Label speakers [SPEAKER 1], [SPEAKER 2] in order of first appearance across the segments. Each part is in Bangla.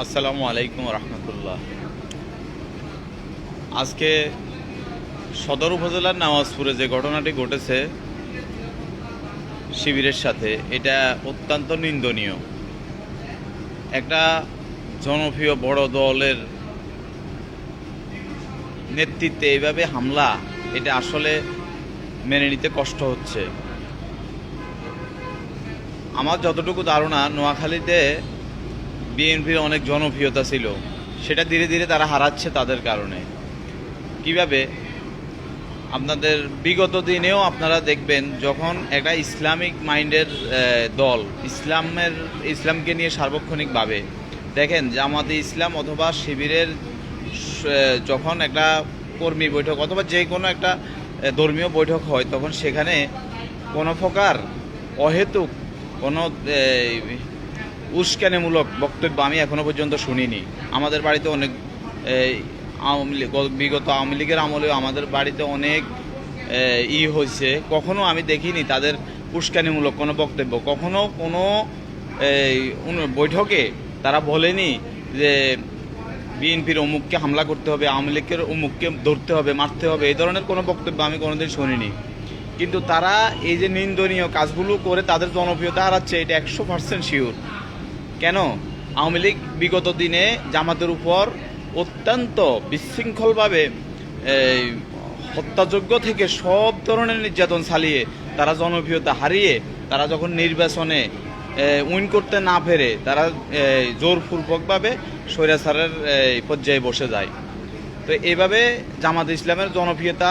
[SPEAKER 1] আসসালামু আলাইকুম রহমতুল্লাহ। আজকে সদর উপজেলার নওয়াজপুরে যে ঘটনাটি ঘটেছে শিবিরের সাথে, এটা অত্যন্ত নিন্দনীয়। একটা জনপ্রিয় বড় দলের নেতৃত্বে এইভাবে হামলা, এটা আসলে মেনে নিতে কষ্ট হচ্ছে। আমার যতটুকু ধারণা, নোয়াখালীতে বিএনপির অনেক জনপ্রিয়তা ছিল, সেটা ধীরে ধীরে তারা হারাচ্ছে তাদের কারণে। কিভাবে? আপনাদের বিগত দিনেও আপনারা দেখবেন, যখন একটা ইসলামিক মাইন্ডের দল ইসলামকে নিয়ে সার্বক্ষণিকভাবে দেখেন, জামাতে ইসলাম অথবা শিবিরের যখন একটা কর্মী বৈঠক অথবা যে কোনো একটা ধর্মীয় বৈঠক হয়, তখন সেখানে কোনো প্রকার অহেতুক কোনো উস্কানিমূলক বক্তব্য আমি এখনো পর্যন্ত শুনিনি। আমাদের বাড়িতে অনেক আওয়ামী লীগ, বিগত আওয়ামী লীগের আমলেও আমাদের বাড়িতে অনেক হয়েছে, কখনো আমি দেখিনি তাদের উস্কানিমূলক কোনো বক্তব্য। কখনো কোনো বৈঠকে তারা বলেনি যে বিএনপির অমুককে হামলা করতে হবে, আওয়ামী লীগের অমুককে ধরতে হবে, মারতে হবে, এই ধরনের কোনো বক্তব্য আমি কোনোদিন শুনিনি। কিন্তু তারা এই যে নিন্দনীয় কাজগুলো করে তাদের জনপ্রিয়তা হারাচ্ছে, এটা 100% শিওর। কেন? আওয়ামী লীগ বিগত দিনে জামাতের উপর অত্যন্ত বিশৃঙ্খলভাবে হত্যাযোগ্য থেকে সব ধরনের নির্যাতন চালিয়ে তারা জনপ্রিয়তা হারিয়ে, তারা যখন নির্বাচনে উইন করতে না পেরে তারা জোরপূর্বকভাবে স্বৈরাচারের পর্যায়ে বসে যায়। তো এইভাবে জামাত ইসলামের জনপ্রিয়তা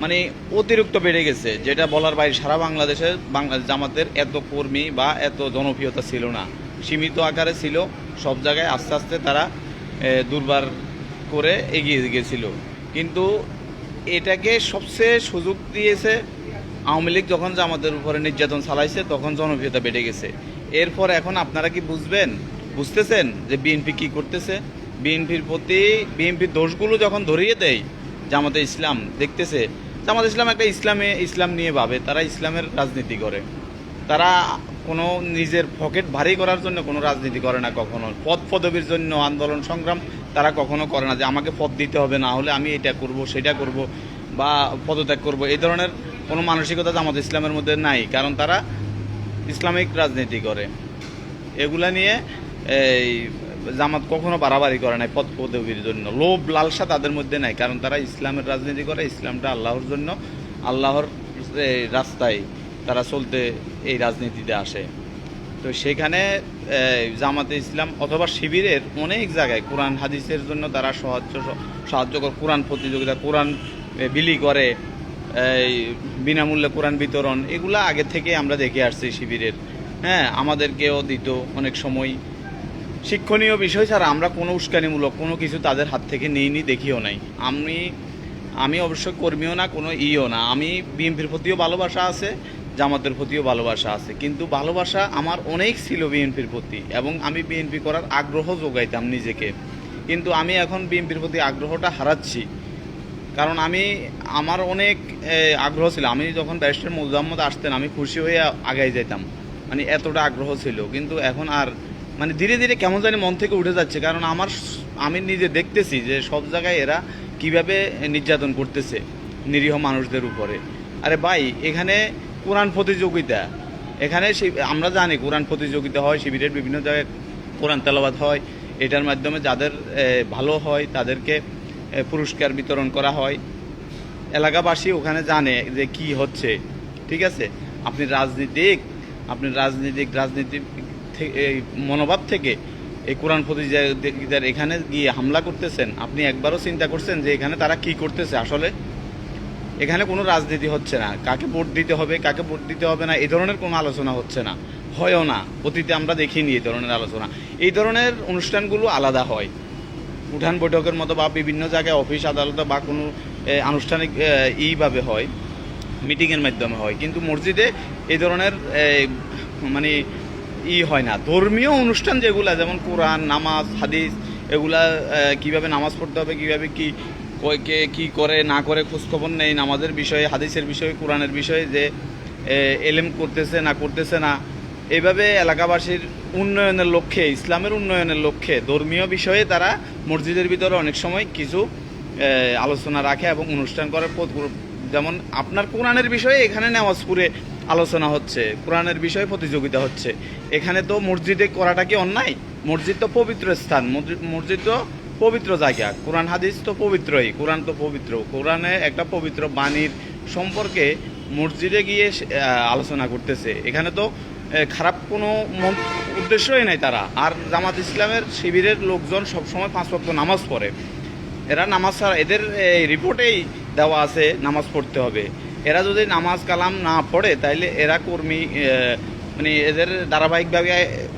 [SPEAKER 1] মানে অতিরিক্ত বেড়ে গেছে, যেটা বলার বাইরে। সারা বাংলাদেশের জামাতের এত কর্মী বা এত জনপ্রিয়তা ছিল না, সীমিত আকারে ছিল। সব জায়গায় আস্তে আস্তে তারা দুর্বার করে এগিয়ে গেছিল। কিন্তু এটাকে সবচেয়ে সুযোগ দিয়েছে আওয়ামী লীগ। যখন জামাতের উপরে নির্যাতন চালাইছে, তখন জনপ্রিয়তা বেড়ে গেছে। এরপর এখন আপনারা কি বুঝতেছেন যে বিএনপি কি করতেছে? বিএনপির দোষগুলো যখন ধরিয়ে দেয় জামাতে ইসলাম, দেখতেছে জামাতে ইসলাম একটা ইসলাম নিয়ে ভাবে, তারা ইসলামের রাজনীতি করে। তারা কোনো নিজের পকেট ভারী করার জন্য কোনো রাজনীতি করে না কখনো। পদবির জন্য আন্দোলন সংগ্রাম তারা কখনো করে না, যে আমাকে পদ দিতে হবে, না হলে আমি এটা করব সেটা করব বা পদত্যাগ করব, এই ধরনের কোনো মানসিকতা জামাত ইসলামের মধ্যে নাই। কারণ তারা ইসলামিক রাজনীতি করে। এগুলা নিয়ে এই জামাত কখনো বাড়াবাড়ি করে নাই পদবির জন্য। লোভ লালসা তাদের মধ্যে নাই, কারণ তারা ইসলামের রাজনীতি করে। ইসলামটা আল্লাহর জন্য, আল্লাহর রাস্তায় তারা চলতে এই রাজনীতিতে আসে। তো সেখানে জামাতে ইসলাম অথবা শিবিরের অনেক জায়গায় কোরআন হাদিসের জন্য তারা সাহায্য করে। কোরআন প্রতিযোগিতা, কোরআন বিলি করে, বিনামূল্যে কোরআন বিতরণ, এগুলা আগে থেকে আমরা দেখে আসছি শিবিরের। হ্যাঁ, আমাদেরকেও দিত অনেক সময়। শিক্ষণীয় বিষয় ছাড়া আমরা কোনো উস্কানিমূলক কোনো কিছু তাদের হাত থেকে নিইনি, দেখিও নাই। আমি অবশ্য কর্মীও না, কোনো না। আমি বিএনপির প্রতিও ভালোবাসা আছে, জামাতের প্রতিও ভালোবাসা আছে। কিন্তু ভালোবাসা আমার অনেক ছিল বিএনপির প্রতি, এবং আমি বিএনপি করার আগ্রহ যোগাইতাম নিজেকে। কিন্তু আমি এখন বিএনপির প্রতি আগ্রহটা হারাচ্ছি। কারণ আমার অনেক আগ্রহ ছিল। আমি যখন ব্যারিস্টার মোজাম্মদ আসতেন, আমি খুশি হয়ে আগাই যেতাম, মানে এতটা আগ্রহ ছিল। কিন্তু এখন আর মানে ধীরে ধীরে কেমন জানি মন থেকে উঠে যাচ্ছে। কারণ আমি নিজে দেখতেছি যে সব জায়গায় এরা কিভাবে নির্যাতন করতেছে নিরীহ মানুষদের উপরে। আরে ভাই, এখানে কোরআন প্রতিযোগিতা, এখানে আমরা জানি কোরআন প্রতিযোগিতা হয়, শিবিরের বিভিন্ন জায়গায় কোরআন তেলাওয়াত হয়। এটার মাধ্যমে যাদের ভালো হয় তাদেরকে পুরস্কার বিতরণ করা হয়। এলাকাবাসী ওখানে জানে যে কি হচ্ছে। ঠিক আছে, আপনি রাজনীতিক মনোভাব থেকে এই কোরআন প্রতিযোগিতার এখানে গিয়ে হামলা করতেছেন। আপনি একবারও চিন্তা করছেন যে এখানে তারা কি করতেছে? আসলে এখানে কোনো রাজনীতি হচ্ছে না, কাকে ভোট দিতে হবে কাকে ভোট দিতে হবে না, এই ধরনের কোনো আলোচনা হচ্ছে না, হয়ও না। অতীতে আমরা দেখিনি এই ধরনের আলোচনা। এই ধরনের অনুষ্ঠানগুলো আলাদা হয়, উঠান বৈঠকের মতো বা বিভিন্ন জায়গায় অফিস আদালতে বা কোনো আনুষ্ঠানিক এইভাবে হয়, মিটিংয়ের মাধ্যমে হয়। কিন্তু মসজিদে এই ধরনের মানে হয় না। ধর্মীয় অনুষ্ঠান যেগুলা, যেমন কোরআন, নামাজ, হাদিস, এগুলা কিভাবে নামাজ পড়তে হবে, কিভাবে কে কী করে না করে খোঁজখবর নেই নামাজের বিষয়ে, হাদিসের বিষয়ে, কোরআনের বিষয়ে, যে এলেম করতেছে না এইভাবে এলাকাবাসীর উন্নয়নের লক্ষ্যে, ইসলামের উন্নয়নের লক্ষ্যে ধর্মীয় বিষয়ে তারা মসজিদের ভিতরে অনেক সময় কিছু আলোচনা রাখে এবং অনুষ্ঠান করে। যেমন আপনার কোরআনের বিষয়ে এখানে নামাজপুরে আলোচনা হচ্ছে, কোরআনের বিষয়ে প্রতিযোগিতা হচ্ছে। এখানে তো মসজিদে করাটা কি অন্যায়? মসজিদ তো পবিত্র স্থান, মসজিদ তো পবিত্র জায়গা, কোরআন হাদিস তো পবিত্রই, কোরআন তো পবিত্র। কোরআনে একটা পবিত্র বাণীর সম্পর্কে মসজিদে গিয়ে আলোচনা করতেছে, এখানে তো খারাপ কোনো উদ্দেশ্যই নাই তারা। আর জামাত ইসলামের শিবিরের লোকজন সবসময় 5 ওয়াক্ত নামাজ পড়ে। এরা নামাজ ছাড়া, এদের রিপোর্টেই দেওয়া আছে নামাজ পড়তে হবে। এরা যদি নামাজ কালাম না পড়ে তাইলে এরা কর্মী, মানে এদের ধারাবাহিকভাবে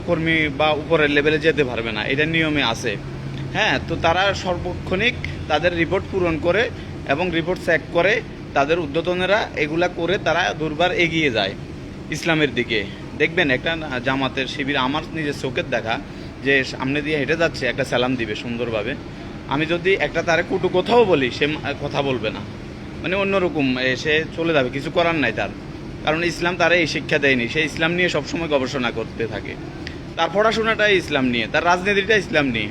[SPEAKER 1] কর্মী বা উপরের লেভেলে যেতে পারবে না, এটা নিয়মে আছে। হ্যাঁ, তো তারা সর্বক্ষণিক তাদের রিপোর্ট পূরণ করে এবং রিপোর্ট চেক করে, তাদের ঊর্ধ্বতনেরা এগুলা করে তারা দুর্বার এগিয়ে যায় ইসলামের দিকে। দেখবেন একটা জামাতের শিবির আমার নিজের চোখের দেখা, যে সামনে দিয়ে হেঁটে যাচ্ছে, একটা সালাম দিবে সুন্দরভাবে। আমি যদি একটা তারে কুটু কোথাও বলি, সে কথা বলবে না, মানে অন্যরকম সে চলে যাবে, কিছু করার নাই তার। কারণ ইসলাম তারা এই শিক্ষা দেয়নি। সে ইসলাম নিয়ে সবসময় গবেষণা করতে থাকে, তার পড়াশোনাটাই ইসলাম নিয়ে, তার রাজনীতিটা ইসলাম নিয়ে।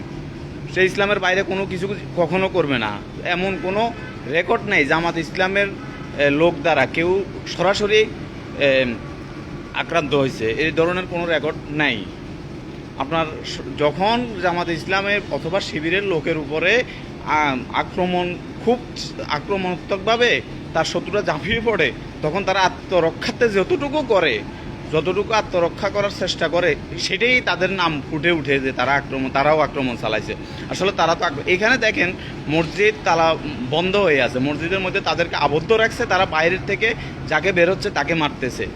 [SPEAKER 1] সে ইসলামের বাইরে কোনো কিছু কখনো করবে না। এমন কোনো রেকর্ড নেই জামাত ইসলামের লোক দ্বারা কেউ সরাসরি আক্রান্ত হয়েছে, এই ধরনের কোনো রেকর্ড নাই। আপনার যখন জামাত ইসলামের অথবা শিবিরের লোকের উপরে আক্রমণ, খুব আক্রমণাত্মকভাবে তার শত্রুরা ঝাঁপিয়ে পড়ে, তখন তারা আত্মরক্ষাতে যতটুকু আত্মরক্ষা করার চেষ্টা করে, সেটাই তাদের নাম ফুটে উঠে যে তারাও আক্রমণ চালাইছে। আসলে তারা তো এখানে দেখেন মসজিদ তালা বন্ধ হয়ে আছে, মসজিদের মধ্যে তাদেরকে আবদ্ধ রাখছে, তারা বাইরের থেকে যাকে বেরোচ্ছে তাকে মারতেছে।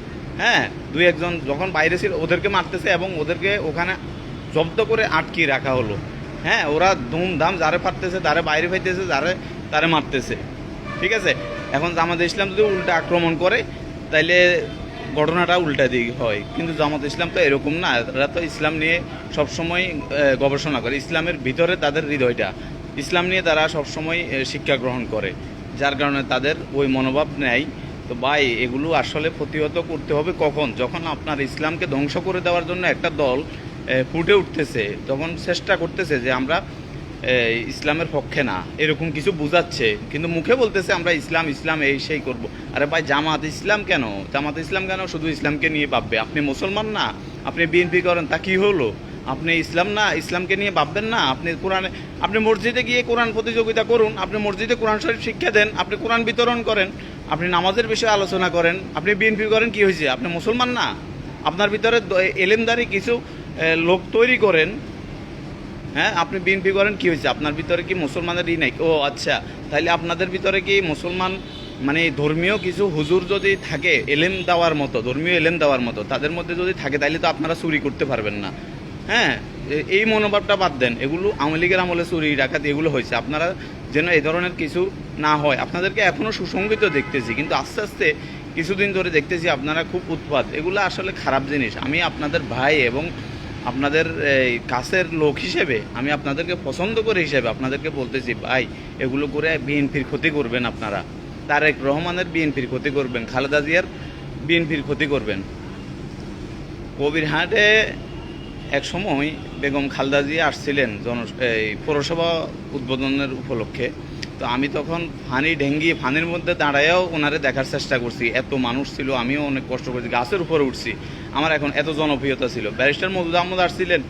[SPEAKER 1] হ্যাঁ, 2-1 যখন বাইরে ছিল ওদেরকে মারতেছে এবং ওদেরকে ওখানে জব্দ করে আটকিয়ে রাখা হলো। হ্যাঁ, ওরা ধুমধাম যারে পারতেছে, তারে বাইরে ফাইতেছে, তারে মারতেছে। ঠিক আছে, এখন জামাত ইসলাম যদি উল্টা আক্রমণ করে তাইলে ঘটনাটা উল্টা দিক হয়, কিন্তু জামাত ইসলাম তো এরকম না। এরা তো ইসলাম নিয়ে সবসময় গবেষণা করে, ইসলামের ভিতরে তাদের হৃদয়টা, ইসলাম নিয়ে তারা সবসময় শিক্ষা গ্রহণ করে, যার কারণে তাদের ওই মনোভাব নেয়। তো ভাই, এগুলো আসলে প্রতিহত করতে হবে কখন? যখন আপনার ইসলামকে ধ্বংস করে দেওয়ার জন্য একটা দল ফুটে উঠতেছে, তখন চেষ্টা করতেছে যে আমরা ইসলামের পক্ষে না, এরকম কিছু বুঝাচ্ছে, কিন্তু মুখে বলতেছে আমরা ইসলাম এই সেই করব। আরে ভাই, জামাত ইসলাম কেন শুধু ইসলামকে নিয়ে ভাববে? আপনি মুসলমান না, আপনি বিএনপি করেন, তা কি হলো? আপনি ইসলাম না, ইসলামকে নিয়ে ভাববেন না? আপনি মসজিদে গিয়ে কোরআন প্রতিযোগিতা করুন, আপনি মসজিদে কোরআন শরীফ শিক্ষা দেন, আপনি কোরআন বিতরণ করেন, আপনি নামাজের বিষয়ে আলোচনা করেন, আপনি বিএনপি করেন, কি হয়েছে? আপনি মুসলমান না? আপনার ভিতরে এলেমদারি কিছু লোক তৈরি করেন। হ্যাঁ, আপনি বিএনপি করেন, কি হয়েছে? আপনার ভিতরে কি মুসলমানের নাই? ও আচ্ছা, তাহলে আপনাদের ভিতরে কি মুসলমান, মানে ধর্মীয় কিছু হুজুর যদি থাকে ধর্মীয় এলেম দেওয়ার মতো তাদের মধ্যে যদি থাকে, তাহলে তো আপনারা চুরি করতে পারবেন না। হ্যাঁ, এই মনোভাবটা বাদ দেন। এগুলো আওয়ামী লীগের আমলে চুরি ডাকাতি এগুলো হয়েছে, আপনারা যেন এই ধরনের কিছু না হয়। আপনাদেরকে এখনও সুসংগঠিত দেখতেছি, কিন্তু আস্তে আস্তে কিছুদিন ধরে দেখতেছি আপনারা খুব উৎপাত। এগুলো আসলে খারাপ জিনিস। আমি আপনাদের ভাই এবং আপনাদের কাছের লোক হিসেবে, আমি আপনাদেরকে পছন্দ করে হিসেবে আপনাদেরকে বলতেছি, ভাই, এগুলো করে বিএনপির ক্ষতি করবেন আপনারা, তারেক রহমানের বিএনপির ক্ষতি করবেন, খালেদা জিয়ার বিএনপির ক্ষতি করবেন। কবিরহাটে এক সময় বেগম খালেদা জিয়া আসছিলেন পৌরসভা উদ্বোধনের উপলক্ষে। তো আমি তখন ফানির মধ্যে দাঁড়ায়ও ওনারে দেখার চেষ্টা করছি। এত মানুষ ছিল, আমিও অনেক কষ্ট করছি, গাছের উপরে উঠছি, আমার এখন এত জনপ্রিয়তা ছিল। ব্যারিস্টার মওদুদ আহমদ আসছিলেন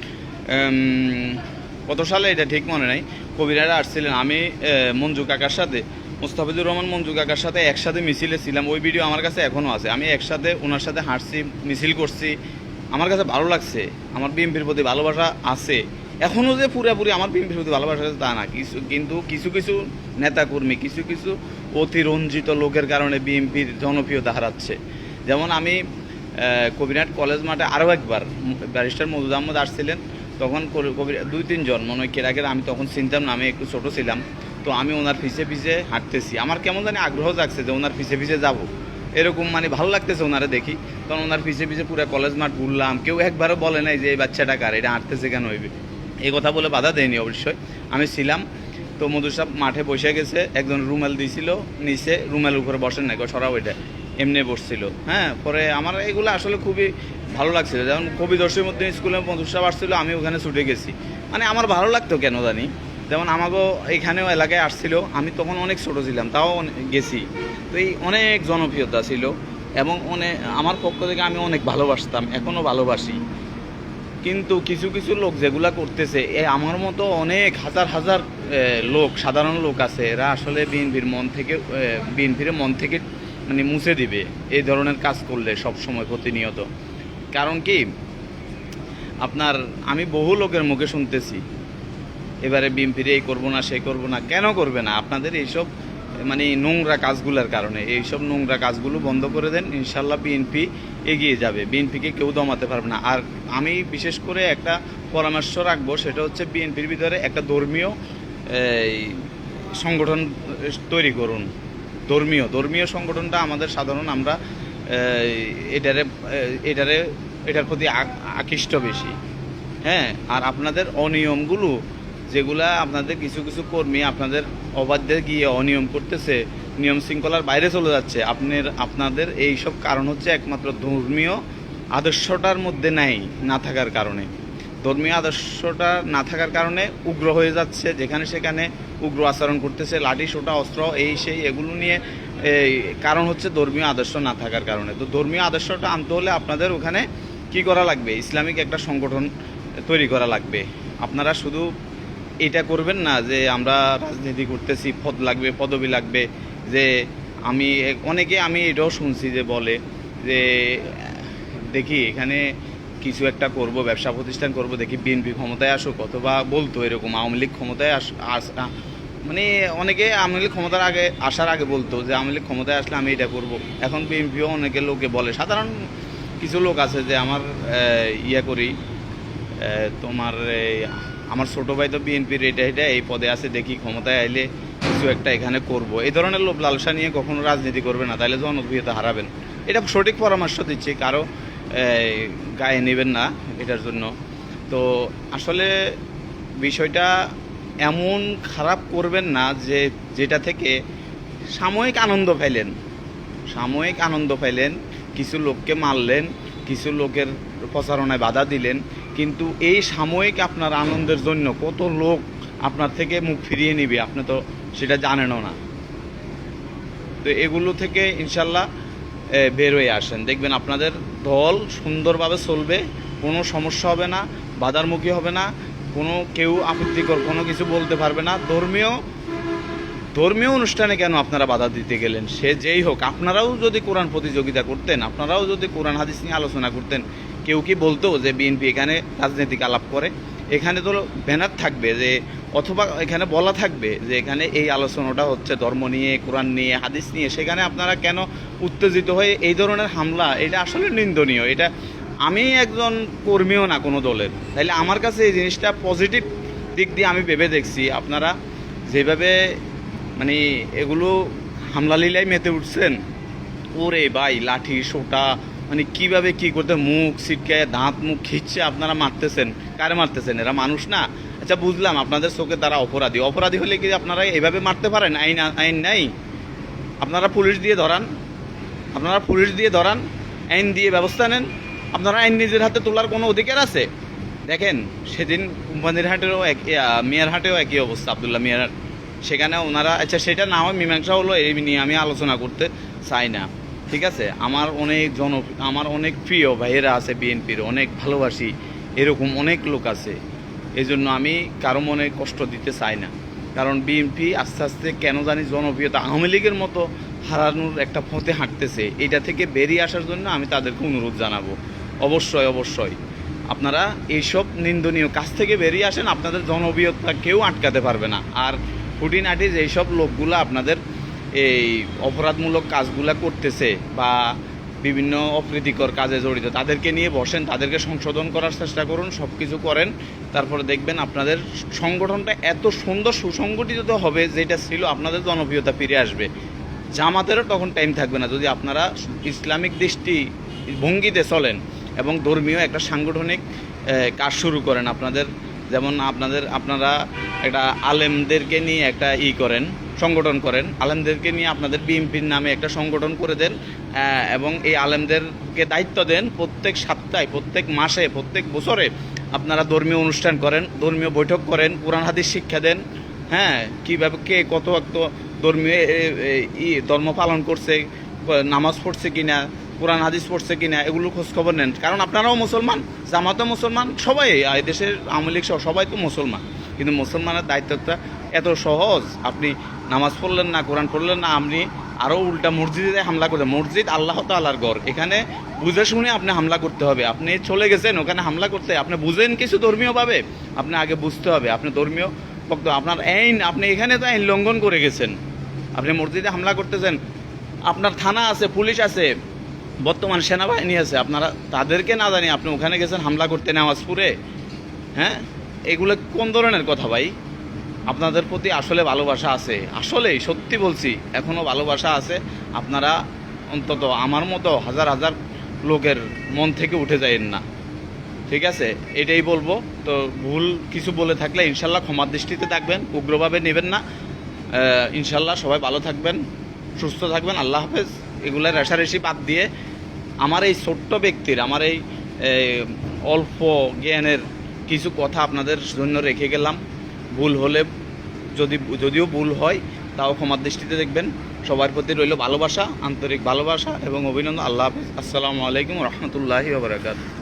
[SPEAKER 1] কত সালে এটা ঠিক মনে নাই, কবিরারা আসছিলেন। আমি মঞ্জু কাকার সাথে, মুস্তাফিজুর রহমান মঞ্জু কাকার সাথে একসাথে মিছিলে ছিলাম। ওই ভিডিও আমার কাছে এখনও আছে। আমি একসাথে ওনার সাথে হাঁটছি, মিছিল করছি। আমার কাছে ভালো লাগছে, আমার বিএনপির প্রতি ভালোবাসা আছে। এখনও যে পুরোপুরি আমার বিএনপির প্রতি ভালোবাসা আছে তা না, কিন্তু কিছু কিছু নেতাকর্মী, কিছু কিছু অতিরঞ্জিত লোকের কারণে বিএনপির জনপ্রিয়তা হারাচ্ছে। যেমন আমি কবিরহাট কলেজ মাঠে আরও একবার ব্যারিস্টার মওদুদ আহমদ আসছিলেন, তখন 2-3 জন মনে হয় কেরাকের, আমি তখন চিনতাম না, আমি একটু ছোটো ছিলাম। তো আমি ওনার পিছে পিছে হাঁটতেছি, আমার কেমন জানি আগ্রহ জাগছে যে ওনার পিছে পিছে যাব, এরকম মানে ভালো লাগতেছে ওনারে দেখি। তখন ওনার পিছে পিছে পুরো কলেজ মাঠ ঘুরলাম। কেউ একবারও বলে নাই যে এই বাচ্চাটা কার, এটা হাঁটতেছে কেন হইবে, এই কথা বলে বাধা দেয়নি অবশ্যই। আমি ছিলাম। তো মধু সাহেব মাঠে বসে গেছে, একজন রুমাল দিয়েছিল নিচে, রুমালের উপরে বসেন না, সরাও এটা এমনি বসছিল। হ্যাঁ, পরে আমার এগুলো আসলে খুবই ভালো লাগছিল। যেমন কবি দর্শীর মধ্যে স্কুলে মধুসাব আসছিল, আমি ওখানে ছুটে গেছি, মানে আমার ভালো লাগতো কেন জানি। যেমন আমাকেও এখানেও এলাকায় আসছিল, আমি তখন অনেক ছোটো ছিলাম, তাও গেছি। তো এই অনেক জনপ্রিয়তা ছিল এবং অনেক আমার পক্ষ থেকে আমি অনেক ভালোবাসতাম, এখনও ভালোবাসি। কিন্তু কিছু কিছু লোক যেগুলা করতেছে, আমার মতো অনেক হাজার হাজার লোক, সাধারণ লোক আছে, এরা আসলে বিএনপির মন থেকে মানে মুছে দিবে এই ধরনের কাজ করলে সব সময় প্রতিনিয়ত। কারণ কি, আপনার আমি বহু লোকের মুখে শুনতেছি এবারে বিএনপির এই করবো না সেই করবো না। কেন করবে না? আপনাদের এইসব মানে নোংরা কাজগুলোর কারণে। এইসব নোংরা কাজগুলো বন্ধ করে দেন, ইনশাল্লাহ বিএনপি এগিয়ে যাবে, বিএনপিকে কেউ দমাতে পারবে না। আর আমি বিশেষ করে একটা পরামর্শ রাখবো, সেটা হচ্ছে বিএনপির ভিতরে একটা ধর্মীয় সংগঠন তৈরি করুন। ধর্মীয় সংগঠনটা আমাদের সাধারণ, আমরা এটার প্রতি আকৃষ্ট বেশি। হ্যাঁ, আর আপনাদের অনিয়মগুলো যেগুলা আপনাদের কিছু কিছু কর্মী আপনাদের অবাধ্যে গিয়ে অনিয়ম করতেছে, নিয়ম শৃঙ্খলার বাইরে চলে যাচ্ছে, আপনাদের এই সব কারণ হচ্ছে একমাত্র ধর্মীয় আদর্শটার মধ্যে না থাকার কারণে। ধর্মীয় আদর্শটা না থাকার কারণে উগ্র হয়ে যাচ্ছে, যেখানে সেখানে উগ্র আচরণ করতেছে, লাঠি সোটা অস্ত্র এই সেই এগুলো নিয়ে। কারণ হচ্ছে ধর্মীয় আদর্শ না থাকার কারণে। তো ধর্মীয় আদর্শটা আনতে হলে আপনাদের ওখানে কি করা লাগবে? ইসলামিক একটা সংগঠন তৈরি করা লাগবে। আপনারা শুধু এটা করবেন না যে আমরা রাজনীতি করতেছি, পদ লাগবে, পদবি লাগবে। যে আমি এটাও শুনছি যে বলে যে দেখি এখানে কিছু একটা করব, ব্যবসা প্রতিষ্ঠান করব, দেখি বিএনপি ক্ষমতায় আসুক, অথবা বলতো এরকম আওয়ামী লীগ ক্ষমতায় মানে অনেকে আওয়ামী লীগ ক্ষমতার আগে আসার আগে বলতো যে আওয়ামী লীগ ক্ষমতায় আসলে আমি এটা করব। এখন বিএনপিও অনেকে লোকে বলে, সাধারণ কিছু লোক আছে যে আমার করি, তোমার আমার ছোটো ভাই তো বিএনপির এটা এই পদে আছে, দেখি ক্ষমতায় আইলে কিছু একটা এখানে করব। এই ধরনের লোভ লালসা নিয়ে কখনো রাজনীতি করবে না, তাহলে জনপ্রিয়তা হারাবেন। এটা সঠিক পরামর্শ দিচ্ছি, কারো গায়ে নেবেন না এটার জন্য। তো আসলে বিষয়টা এমন খারাপ করবেন না যেটা থেকে সাময়িক আনন্দ পাইলেন, কিছু লোককে মারলেন, কিছু লোকের প্রচারণায় বাধা দিলেন, কিন্তু এই সাময়িক আপনার আনন্দের জন্য কত লোক আপনার থেকে মুখ ফিরিয়ে নিবে আপনি তো সেটা জানেনও না। তো এগুলো থেকে ইনশাল্লাহ বের হয়ে আসেন, দেখবেন আপনাদের দল সুন্দরভাবে চলবে, কোনো সমস্যা হবে না, বাধার মুখী হবে না, কেউ আপত্তিকর কোনো কিছু বলতে পারবে না। ধর্মীয় অনুষ্ঠানে কেন আপনারা বাধা দিতে গেলেন? সে যেই হোক, আপনারাও যদি কোরআন প্রতিযোগিতা করতেন, আপনারাও যদি কোরআন হাদিস নিয়ে আলোচনা করতেন, কেউ কি বলতো যে বিএনপি এখানে রাজনৈতিক আলাপ করে? এখানে তো ব্যানার থাকবে যে, অথবা এখানে বলা থাকবে যে এখানে এই আলোচনাটা হচ্ছে ধর্ম নিয়ে, কোরআন নিয়ে, হাদিস নিয়ে। সেখানে আপনারা কেন উত্তেজিত হয়ে এই ধরনের হামলা? এটা আসলে নিন্দনীয়। এটা আমি একজন কর্মীও না কোনো দলের, তাইলে আমার কাছে এই জিনিসটা পজিটিভ দিক দিয়ে আমি ভেবে দেখছি। আপনারা যেভাবে মানে এগুলো হামলা লীলায় মেতে উঠছেন, ওরে ভাই লাঠি সোটা মানে কিভাবে কি করতে, মুখ ছিটকায়, দাঁত মুখ খিচ্ছে আপনারা মারতেছেন। কারে মারতেছেন? এরা মানুষ না? আচ্ছা বুঝলাম আপনাদের চোখে তারা অপরাধী হলে কি আপনারা এভাবে মারতে পারেন? আইন নাই? আপনারা পুলিশ দিয়ে ধরান, আইন দিয়ে ব্যবস্থা নেন। আপনারা আইন নিজের হাতে তোলার কোনো অধিকার আছে? দেখেন সেদিন কোম্পানির হাটেও মিয়ার হাটেও একই অবস্থা, আবদুল্লাহ মিয়ার হাট, সেখানে ওনারা, আচ্ছা সেটা না হয় মীমাংসা হলো, এই নিয়ে আমি আলোচনা করতে চাই না, ঠিক আছে? আমার অনেক প্রিয় ভাইয়েরা আছে বিএনপির, অনেক ভালোবাসি, এরকম অনেক লোক আছে। এই জন্য আমি কারো মনে কষ্ট দিতে চাই না। কারণ বিএনপি আস্তে আস্তে কেন জানি জনপ্রিয়তা আওয়ামী লীগের মতো হারানোর একটা পথে হাঁটতেছে। এটা থেকে বেরিয়ে আসার জন্য আমি তাদেরকে অনুরোধ জানাবো, অবশ্যই আপনারা এইসব নিন্দনীয় কাজ থেকে বেরিয়ে আসেন। আপনাদের জনপ্রিয়তা কেউ আটকাতে পারবে না। আর খুঁটিনাটি যেসব লোকগুলো আপনাদের এই অপরাধমূলক কাজগুলো করতেছে বা বিভিন্ন অপ্রীতিকর কাজে জড়িত, তাদেরকে নিয়ে বসেন, তাদেরকে সংশোধন করার চেষ্টা করুন, সব কিছু করেন। তারপরে দেখবেন আপনাদের সংগঠনটা এত সুন্দর সুসংগঠিত হবে, যেটা ছিল আপনাদের জনপ্রিয়তা ফিরে আসবে। জামাতেরও তখন টাইম থাকবে না, যদি আপনারা ইসলামিক দৃষ্টি ভঙ্গিতে চলেন এবং ধর্মীয় একটা সাংগঠনিক কাজ শুরু করেন। যেমন আপনারা একটা আলেমদেরকে নিয়ে একটা করেন, সংগঠন করেন, আলেমদেরকে নিয়ে আপনাদের বিএনপির নামে একটা সংগঠন করে দেন, এবং এই আলেমদেরকে দায়িত্ব দেন প্রত্যেক সপ্তাহে, প্রত্যেক মাসে, প্রত্যেক বছরে আপনারা ধর্মীয় অনুষ্ঠান করেন, ধর্মীয় বৈঠক করেন, কোরআন হাদিস শিক্ষা দেন। হ্যাঁ, কীভাবে কে কত ধর্মীয় ধর্ম পালন করছে, নামাজ পড়ছে কিনা, কোরআন হাদিস পড়ছে কিনা, এগুলোর খোঁজখবর নেন। কারণ আপনারাও মুসলমান, জামাতও মুসলমান, সবাই এই দেশের আওয়ামী লীগ সবাই তো মুসলমান। কিন্তু মুসলমানের দায়িত্বটা এত সহজ, আপনি নামাজ পড়লেন না, কোরআন পড়লেন না, আপনি আরও উল্টা মসজিদে হামলা করতে। মসজিদ আল্লাহ তাআলার ঘর, এখানে বুঝে শুনে আপনি হামলা করতে হবে। আপনি চলে গেছেন ওখানে হামলা করতে, আপনি বুঝেন কিছু ধর্মীয়ভাবে, আপনি আগে বুঝতে হবে। আপনি ধর্মীয় বক্তব্য, আপনার আইন, আপনি এখানে তো আইন লঙ্ঘন করে গেছেন। আপনি মসজিদে হামলা করতেছেন, আপনার থানা আছে, পুলিশ আছে, বর্তমান সেনাবাহিনী আছে, আপনারা তাদেরকে না জানি আপনি ওখানে গেছেন হামলা করতে নামাজপুরে। হ্যাঁ, এগুলো কোন ধরনের কথা ভাই? আপনাদের প্রতি আসলে ভালোবাসা আছে, আসলেই সত্যি বলছি, এখনও ভালোবাসা আছে। আপনারা অন্তত আমার মতো হাজার হাজার লোকের মন থেকে উঠে যায়েন না, ঠিক আছে? এটাই বলবো। তো ভুল কিছু বলে থাকলে ইনশাল্লাহ ক্ষমার দৃষ্টিতে থাকবেন, উগ্রভাবে নেবেন না। ইনশাল্লাহ সবাই ভালো থাকবেন, সুস্থ থাকবেন। আল্লাহ হাফেজ। এগুলো রেশারেশি বাদ দিয়ে আমার এই ছোট্ট ব্যক্তির, আমার এই অল্প জ্ঞানের কিছু কথা আপনাদের জন্য রেখে গেলাম। ভুল হলে, যদিও ভুল হয়, তাও ক্ষমার দৃষ্টিতে দেখবেন। সবার প্রতি রইল ভালোবাসা, আন্তরিক ভালোবাসা এবং অভিনন্দন। আল্লাহ হাফেজ। আসসালামু আলাইকুম রহমতুল্লাহি ওয়া বারাকাতুহু।